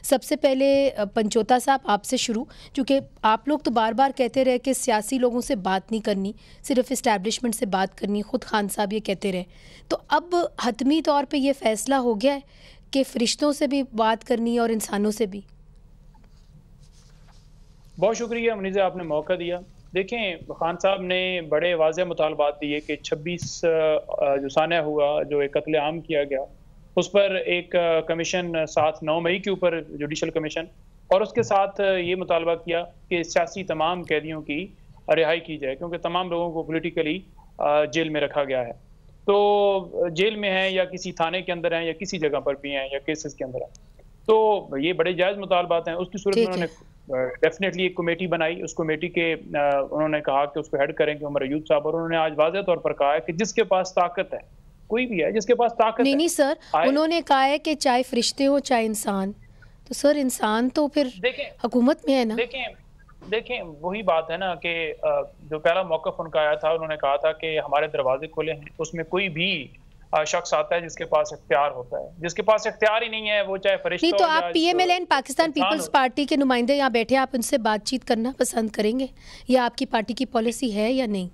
सबसे पहले पंचोता साहब आपसे शुरू, क्योंकि आप लोग तो बार बार कहते रहे कि सियासी लोगों से बात नहीं करनी, सिर्फ इस्टेब्लिशमेंट से बात करनी, ख़ुद खान साहब ये कहते रहे। तो अब हतमी तौर पे ये फ़ैसला हो गया है कि फ़रिश्तों से भी बात करनी है और इंसानों से भी। बहुत शुक्रिया मुनीज़ा, आपने मौका दिया। देखें, खान साहब ने बड़े वाज़ेह मुतालबात दिए कि 26 जो सानह हुआ, जो एक कत्ल-ए-आम किया गया, उस पर एक कमीशन 7-9 मई के ऊपर जुडिशल कमीशन, और उसके साथ ये मुतालबा किया कि सियासी तमाम कैदियों की रिहाई की जाए, क्योंकि तमाम लोगों को पॉलिटिकली जेल में रखा गया है। तो जेल में हैं या किसी थाने के अंदर हैं या किसी जगह पर भी हैं या केसेस के अंदर हैं, तो ये बड़े जायज़ मुतालबात हैं। उसकी सूरत में उन्होंने डेफिनेटली एक कमेटी बनाई। उस कमेटी के उन्होंने कहा कि उसको हेड करेंगे उमर अयूब साहब, और उन्होंने आज वाज़ेह तौर पर कहा है कि जिसके पास ताकत है, कोई भी है जिसके पास ताकत नहीं सर, उन्होंने कहा है कि चाहे फरिश्ते हो चाहे इंसान, तो सर इंसान तो फिर हुकूमत में है ना। देखें वही बात है ना कि जो पहला मौक़िफ़ उनका आया था, उन्होंने कहा था कि हमारे दरवाजे खुले हैं, उसमें कोई भी शख्स आता है जिसके पास इख्तियार होता है। जिसके पास इख्तियार ही नहीं है, वो चाहे फरिश्ता नहीं, तो आप PMLN पाकिस्तान पीपल्स पार्टी के नुमाइंदे यहाँ बैठे, आप उनसे बातचीत करना पसंद करेंगे, या आपकी पार्टी की पॉलिसी है या नहीं?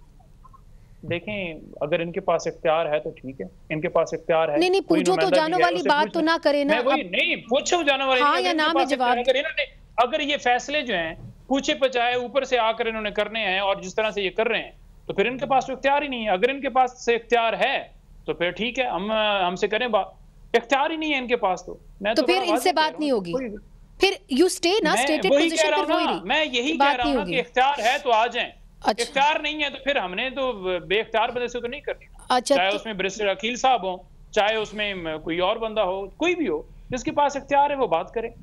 देखें, अगर इनके पास इख्तियार है तो ठीक है, इनके पास इख्तियार है। नहीं पूछो तो जानो वाली बात तो ना करे ना। नहीं पूछो जानो वाली, हाँ या ना में जवाब। अगर ये फैसले जो हैं पूछे पचाए ऊपर से आकर इन्होंने करने हैं और जिस तरह से ये कर रहे हैं, तो फिर इनके पास तो इख्तियार ही नहीं है। अगर इनके पास से इख्तियार है तो फिर ठीक है, हम हमसे करें बात। इख्तियार ही नहीं है इनके पास, तो मैं तो फिर इनसे बात नहीं होगी, फिर यू स्टे ना स्टेटेड पोजीशन पर वही रही। मैं यही कह रहा हूं कि इख्तियार है तो आ जाएं। अच्छा। इख्तियार नहीं है तो फिर हमने तो बेइख्तियार बंदे से तो नहीं करनी। अच्छा, चाहे उसमें बैरिस्टर अकील साहब हो, चाहे उसमें कोई और बंदा हो, कोई भी हो, जिसके पास इख्तियार है वो बात करे।